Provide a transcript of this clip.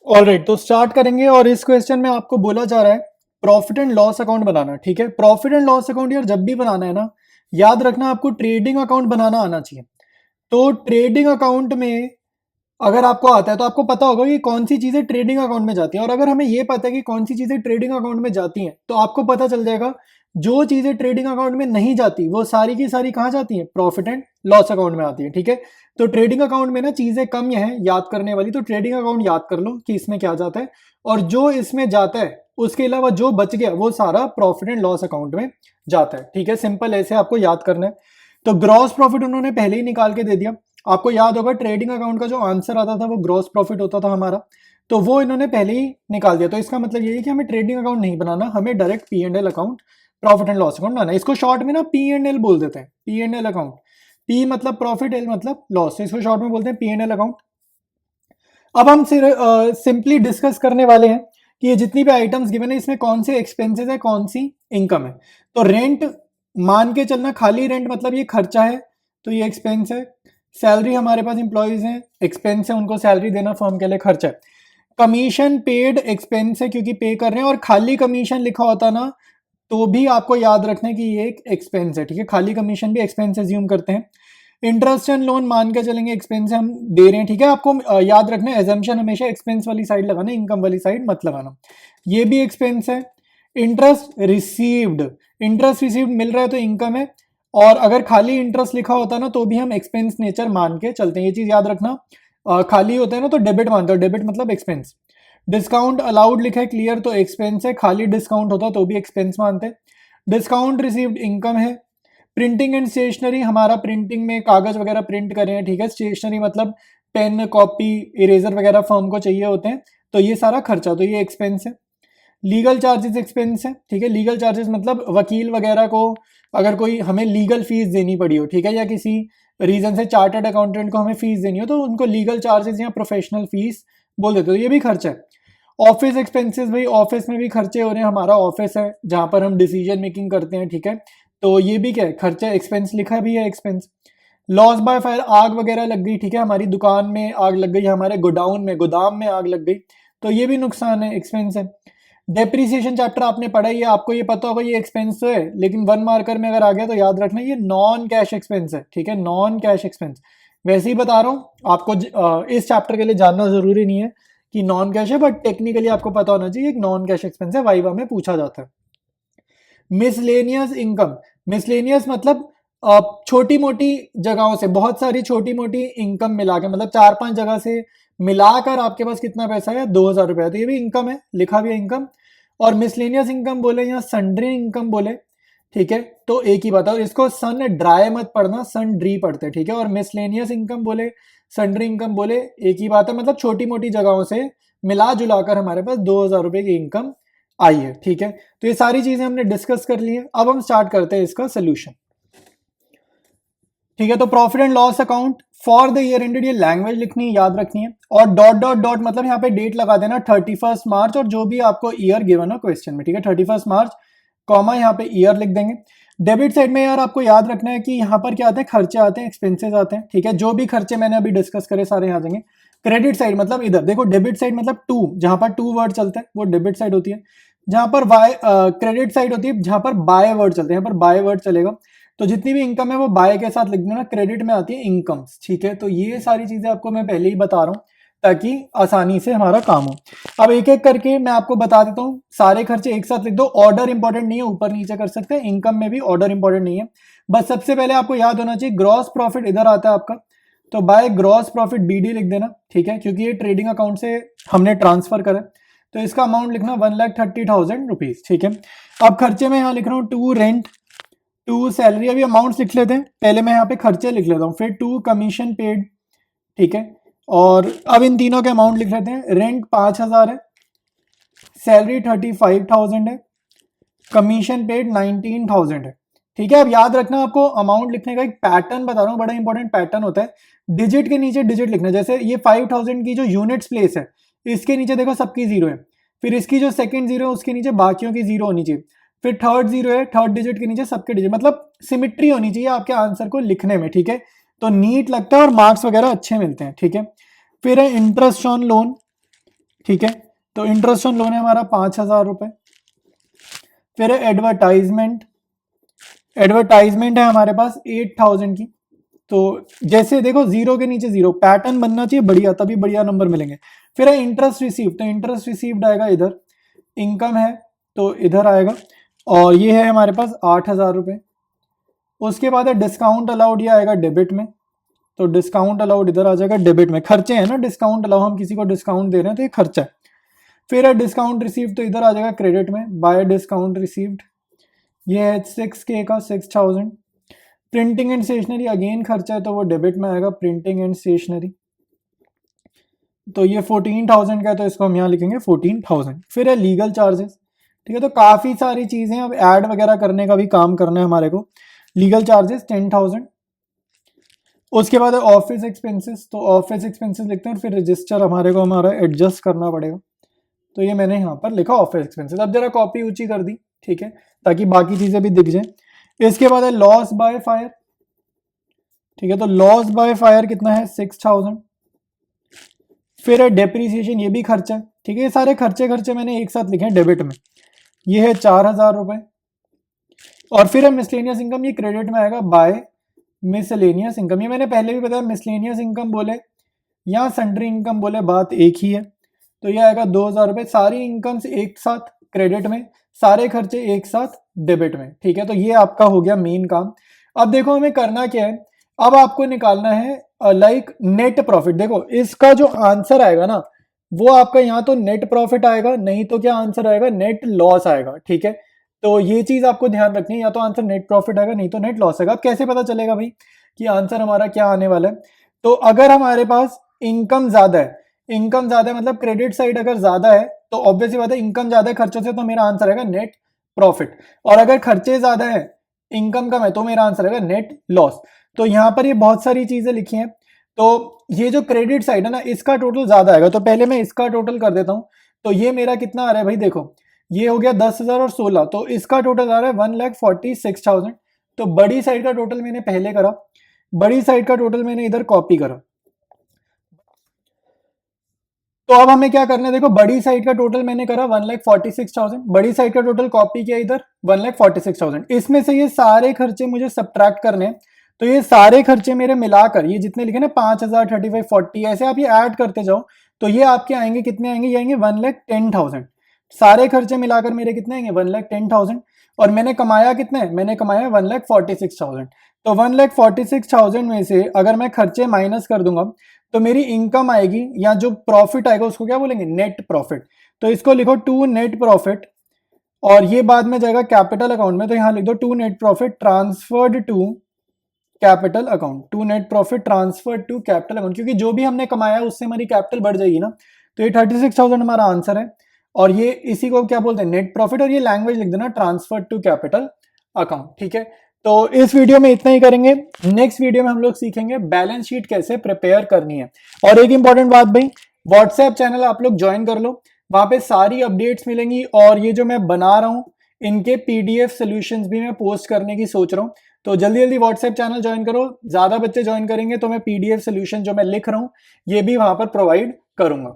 Alright, तो start करेंगे। और इस क्वेश्चन में आपको बोला जा रहा है प्रॉफिट एंड लॉस अकाउंट बनाना। ठीक है, प्रॉफिट एंड लॉस अकाउंट यार जब भी बनाना है ना, याद रखना आपको ट्रेडिंग अकाउंट बनाना आना चाहिए। तो ट्रेडिंग अकाउंट में अगर आपको आता है तो आपको पता होगा कि कौन सी चीजें ट्रेडिंग अकाउंट में जाती हैं। और अगर हमें ये पता है कि कौन सी चीजें ट्रेडिंग अकाउंट में जाती हैं, तो आपको पता चल जाएगा जो चीजें ट्रेडिंग अकाउंट में नहीं जाती वो सारी की सारी कहाँ जाती हैं, प्रॉफिट एंड लॉस अकाउंट में आती है। ठीक है, तो ट्रेडिंग अकाउंट में ना चीजें कम हैं याद करने वाली, तो ट्रेडिंग अकाउंट याद कर लो कि इसमें क्या जाता है, और जो इसमें जाता है उसके अलावा जो बच गया वो सारा प्रॉफिट एंड लॉस अकाउंट में जाता है। ठीक है, सिंपल ऐसे आपको याद करना है। तो ग्रॉस प्रॉफिट उन्होंने पहले ही निकाल के दे दिया। आपको याद होगा ट्रेडिंग अकाउंट का जो आंसर आता था वो ग्रॉस प्रॉफिट होता था हमारा, तो वो इन्होंने पहले ही निकाल दिया। तो इसका मतलब ये है कि हमें ट्रेडिंग अकाउंट नहीं बनाना, हमें direct P and L account, profit and loss account बनाना है। इसको शॉर्ट में ना पी एंड एल बोल देते हैं, P and L account. P मतलब प्रॉफिट, एल मतलब लॉस, इसको शॉर्ट में बोलते हैं पी एंड एल अकाउंट। अब हम सिंपली डिस्कस करने वाले हैं कि ये जितनी भी आइटम्स गिवन है इसमें कौन से एक्सपेंसेस है, कौन सी इनकम है। तो रेंट मान के चलना, खाली रेंट मतलब ये खर्चा है, तो ये एक्सपेंस है। सैलरी हमारे पास इंप्लॉइज हैं, एक्सपेंस है, उनको सैलरी देना फर्म के लिए खर्चा है। कमीशन पेड एक्सपेंस है क्योंकि पे कर रहे हैं, और खाली कमीशन लिखा होता ना तो भी आपको याद रखना है कि ये एक एक्सपेंस है। ठीक है, खाली कमीशन भी एक्सपेंस एज्यूम करते हैं। इंटरेस्ट एंड लोन मान के चलेंगे एक्सपेंस हम दे रहे हैं। ठीक है, आपको याद रखना है एजम्पशन हमेशा एक्सपेंस वाली साइड लगाना, इनकम वाली साइड मत लगाना। ये भी एक्सपेंस है। इंटरेस्ट रिसीव्ड, इंटरेस्ट रिसीव्ड मिल रहा है तो इनकम है, और अगर खाली इंटरेस्ट लिखा होता ना तो भी हम एक्सपेंस नेचर मान के चलते हैं, ये चीज याद रखना। खाली होता है ना तो डेबिट मानते हो, डेबिट मतलब एक्सपेंस। डिस्काउंट अलाउड लिखा है क्लियर तो एक्सपेंस है, खाली डिस्काउंट होता तो भी एक्सपेंस मानते हैं। डिस्काउंट रिसीव्ड इनकम है। प्रिंटिंग एंड स्टेशनरी, हमारा प्रिंटिंग में कागज वगैरह प्रिंट कर रहे हैं। ठीक है, स्टेशनरी मतलब पेन, कॉपी, इरेजर वगैरह फर्म को चाहिए होते हैं, तो ये सारा खर्चा, तो ये एक्सपेंस है। लीगल चार्जेस एक्सपेंस है। ठीक है, लीगल चार्जेस मतलब वकील वगैरह को अगर कोई हमें लीगल फीस देनी पड़ी हो, ठीक है, या किसी रीजन से चार्टर्ड अकाउंटेंट को हमें फीस देनी हो तो उनको लीगल चार्जेस या प्रोफेशनल फीस बोल देते हो, ये भी खर्चा है। ऑफिस एक्सपेंसेस, भाई ऑफिस में भी खर्चे हो रहे हैं, हमारा ऑफिस है जहां पर हम डिसीजन मेकिंग करते हैं। ठीक है, तो ये भी क्या है, खर्चा, एक्सपेंस लिखा भी है एक्सपेंस। लॉस बाय फायर, आग वगैरह लग गई, ठीक है, हमारी दुकान में आग लग गई, हमारे गोडाउन में, गोदाम में आग लग गई, तो ये भी नुकसान है, एक्सपेंस है। डेप्रिसिएशन चैप्टर आपने पढ़ा ही है, आपको ये पता होगा ये एक्सपेंस तो है, लेकिन वन मार्कर में अगर आ गया तो याद रखना ये नॉन कैश एक्सपेंस है। ठीक है, नॉन कैश एक्सपेंस, वैसे ही बता रहा हूँ आपको, इस चैप्टर के लिए जानना जरूरी नहीं है कि नॉन कैश है, बट टेक्निकली आपको पता होना चाहिए एक नॉन कैश एक्सपेंस है, वाइवा में पूछा जाता है। मिसलेनियस इनकम, मिसलेनियस मतलब छोटी मोटी जगहों से, बहुत सारी छोटी मोटी इनकम मिला के, मतलब 4-5 जगह से मिलाकर आपके पास कितना पैसा है, 2,000 रुपया, तो ये भी इनकम है, लिखा भी है इनकम। और मिसलेनियस इनकम बोले या सन्ड्री इनकम बोले, ठीक है, तो एक ही बात है, और इसको सन ड्राई मत पढ़ना, सन ड्री पढ़ते, ठीक है। और मिसलेनियस इनकम बोले, सन्ड्री इनकम बोले, एक ही बात है, मतलब छोटी मोटी जगहों से मिला जुलाकर हमारे पास 2,000 रुपए की इनकम आई है। ठीक है, तो ये सारी चीजें हमने डिस्कस कर ली है। अब हम स्टार्ट करते हैं इसका सोल्यूशन। ठीक है, तो profit and loss account for the year ended, ये लैंग्वेज लिखनी है, याद रखनी है, और डॉट डॉट डॉट मतलब यहाँ पे डेट लगा देना 31 मार्च, और जो भी आपको ईयर गिवन हो क्वेश्चन में, ठीक है, 31 मार्च, कॉमा यहाँ पे ईयर लिख देंगे। डेबिट साइड में यार आपको याद रखना है कि यहाँ पर क्या आते हैं, खर्चे आते हैं, एक्सपेंसेस आते हैं। ठीक है, जो भी खर्चे मैंने अभी डिस्कस करे सारे यहाँ जाएंगे। क्रेडिट साइड मतलब इधर देखो, डेबिट साइड मतलब टू, जहां पर टू वर्ड चलता है वो डेबिट साइड होती है। जहां पर बाय, क्रेडिट साइड होती है जहां पर बाय वर्ड चलते हैं, यहाँ पर बाय वर्ड चलेगा। तो जितनी भी इनकम है वो बाय के साथ लिख देना, क्रेडिट में आती है इनकम्स। ठीक है, तो ये सारी चीजें आपको मैं पहले ही बता रहा हूँ ताकि आसानी से हमारा काम हो। अब एक एक करके मैं आपको बता देता हूँ, सारे खर्चे एक साथ लिख दो, ऑर्डर इंपॉर्टेंट नहीं है, ऊपर नीचे कर सकते हैं, इनकम में भी ऑर्डर इंपॉर्टेंट नहीं है। बस सबसे पहले आपको याद होना चाहिए ग्रॉस प्रॉफिट इधर आता है आपका, तो बाय ग्रॉस प्रॉफिट बीडी लिख देना। ठीक है, क्योंकि ये ट्रेडिंग अकाउंट से हमने ट्रांसफर करा, तो इसका अमाउंट लिखना 1,30,000 रुपीज। ठीक है, अब खर्चे में यहाँ लिख रहा हूँ टू रेंट, टू सैलरी, अभी अमाउंट्स लिख लेते हैं, पहले मैं यहाँ पे खर्चे लिख लेता हूँ, फिर टू कमीशन पेड। ठीक है, और अब इन तीनों के अमाउंट लिख लेते हैं। रेंट 5,000 है, सैलरी 35,000 है, कमीशन पेड 19,000 है। ठीक है, अब याद रखना आपको अमाउंट लिखने का एक पैटर्न बता रहा हूँ, बड़ा इंपॉर्टेंट पैटर्न होता है, डिजिट के नीचे डिजिट लिखना। जैसे ये 5,000 की जो यूनिट्स प्लेस है, इसके नीचे देखो सबकी जीरो है, फिर इसकी जो सेकंड जीरो है उसके नीचे बाकियों की जीरो होनी चाहिए, फिर थर्ड जीरो है, थर्ड डिजिट के नीचे सबके डिजिट, मतलब सिमिट्री होनी चाहिए आपके आंसर को लिखने में। ठीक है, तो नीट लगता है और मार्क्स वगैरह अच्छे मिलते हैं। ठीक है, फिर है इंटरेस्ट ऑन लोन, ठीक है। तो इंटरेस्ट ऑन लोन है हमारा 5,000 रुपये। फिर है एडवर्टाइजमेंट, एडवर्टाइजमेंट है हमारे पास 8,000 की। तो जैसे देखो जीरो के नीचे जीरो, पैटर्न बनना चाहिए बढ़िया, तभी बढ़िया नंबर मिलेंगे। फिर है इंटरेस्ट रिसीव, तो इंटरेस्ट रिसीव्ड आएगा इधर, इनकम है तो इधर आएगा, और ये है हमारे पास 8,000 रुपये। उसके बाद है डिस्काउंट अलाउड, ये आएगा डेबिट में, तो डिस्काउंट अलाउड इधर आ जाएगा डेबिट में। खर्चे हैं ना, डिस्काउंट अलाउ, हम किसी को डिस्काउंट दे रहे हैं तो ये खर्चा है। फिर है डिस्काउंट रिसीव्ड, तो इधर आ जाएगा क्रेडिट में, बाय डिस्काउंट रिसीव्ड। ये है 6K का 6,000। प्रिंटिंग एंड स्टेशनरी अगेन खर्चा है तो वो डेबिट में आएगा, प्रिंटिंग एंड स्टेशनरी। तो ये 14,000 का है तो इसको हम यहाँ लिखेंगे 14,000। फिर है लीगल चार्जेस, ठीक है। तो काफ़ी सारी चीज़ें, अब ऐड वगैरह करने का भी काम करना है हमारे को। Legal charges 10,000। उसके बाद है ऑफिस एक्सपेंसेस, तो ऑफिस एक्सपेंसेस लिखते हैं और फिर रजिस्टर हमारे को हमारा एडजस्ट करना पड़ेगा। तो ये मैंने यहाँ पर लिखा ऑफिस एक्सपेंसेस। अब जरा कॉपी ऊंची कर दी, ठीक है, ताकि बाकी चीज़ें भी दिख जाए। इसके बाद है लॉस बाय फायर, ठीक है। तो लॉस बाय फायर कितना है 6,000। फिर है डेप्रीसिएशन, ये भी खर्चा है, ठीक है। ये सारे खर्चे मैंने एक साथ लिखे हैं डेबिट में। ये है 4,000 रुपये। और फिर है मिसलेनियस इनकम, ये क्रेडिट में आएगा बाय मिसलेनियस इनकम। ये मैंने पहले भी बताया, मिसलेनियस इनकम बोले या सन्ड्री इनकम बोले बात एक ही है। तो ये आएगा 2,000 रुपये। सारी इनकम्स एक साथ क्रेडिट में, सारे खर्चे एक साथ डेबिट में, ठीक है। तो ये आपका हो गया मेन काम। अब देखो हमें करना क्या है, अब आपको निकालना है लाइक नेट प्रॉफिट। देखो इसका जो आंसर आएगा ना, वो आपका यहाँ तो नेट प्रॉफिट आएगा, नहीं तो क्या आंसर आएगा, नेट लॉस आएगा, ठीक है। तो ये चीज आपको ध्यान रखनी है, या तो आंसर नेट प्रॉफिट आएगा, नहीं तो नेट लॉस आएगा। अब कैसे पता चलेगा भाई कि आंसर हमारा क्या आने वाला है? तो अगर हमारे पास इनकम ज्यादा है, इनकम ज्यादा है मतलब क्रेडिट साइड अगर ज्यादा है, तो ऑब्वियसली बात है इनकम ज्यादा है खर्चों से, तो मेरा आंसर आएगा नेट प्रॉफिट। और अगर खर्चे ज्यादा है, इनकम कम है, तो मेरा आंसर आएगा नेट लॉस। तो यहाँ पर ये बहुत सारी चीजें लिखी हैं। तो ये जो क्रेडिट साइड है ना, इसका टोटल ज्यादा आएगा, तो पहले मैं इसका टोटल कर देता हूं। तो ये मेरा कितना आ रहा है भाई, देखो ये हो गया 10,000 और 16, तो इसका टोटल आ रहा है 1,46,000। तो बड़ी साइड का टोटल मैंने पहले करा, बड़ी साइड का टोटल मैंने इधर कॉपी करा। तो अब हमें क्या करना है, देखो बड़ी साइड का टोटल मैंने करा 1,46,000, बड़ी साइड का टोटल कॉपी किया इधर 1,46,000। इसमें से ये सारे खर्चे मुझे सब्ट्रैक्ट करने हैं। तो ये सारे खर्चे मेरे मिलाकर, ये जितने लिखे ना 5,000, 35, 40, ऐसे आप ये ऐड करते जाओ, तो ये आपके आएंगे कितने आएंगे, ये आएंगे 1,10,000। सारे खर्चे मिलाकर मेरे कितने आएंगे 1,10,000। और मैंने कमाया कितने, मैंने कमाया 1,46,000। तो 1,46,000 में से अगर मैं खर्चे माइनस कर दूंगा, तो मेरी इनकम आएगी या जो प्रॉफिट आएगा उसको क्या बोलेंगे, नेट प्रॉफिट। तो इसको लिखो टू नेट प्रॉफिट, और ये बाद में जाएगा कैपिटल अकाउंट में, तो यहां लिख दो to net profit transferred to capital account, to net profit transferred to capital account, क्योंकि जो भी हमने कमाया उससे हमारी कैपिटल बढ़ जाएगी ना। तो ये 36,000 हमारा आंसर है, और ये इसी को क्या बोलते हैं, नेट प्रॉफिट। और ये लैंग्वेज लिख देना ट्रांसफर्ड टू कैपिटल अकाउंट, ठीक है। तो इस वीडियो में इतना ही करेंगे। नेक्स्ट वीडियो में हम लोग सीखेंगे बैलेंस शीट कैसे प्रिपेयर करनी है। और एक इंपॉर्टेंट बात भाई, व्हाट्सएप चैनल आप लोग ज्वाइन कर लो, वहां पे सारी अपडेट्स मिलेंगी, और ये जो मैं बना रहा हूँ इनके पीडीएफ सॉल्यूशंस भी मैं पोस्ट करने की सोच रहा हूँ। तो जल्दी जल्दी व्हाट्सएप चैनल ज्वाइन करो, ज्यादा बच्चे ज्वाइन करेंगे तो मैं पीडीएफ सॉल्यूशन जो मैं लिख रहा हूँ ये भी वहां पर प्रोवाइड करूंगा।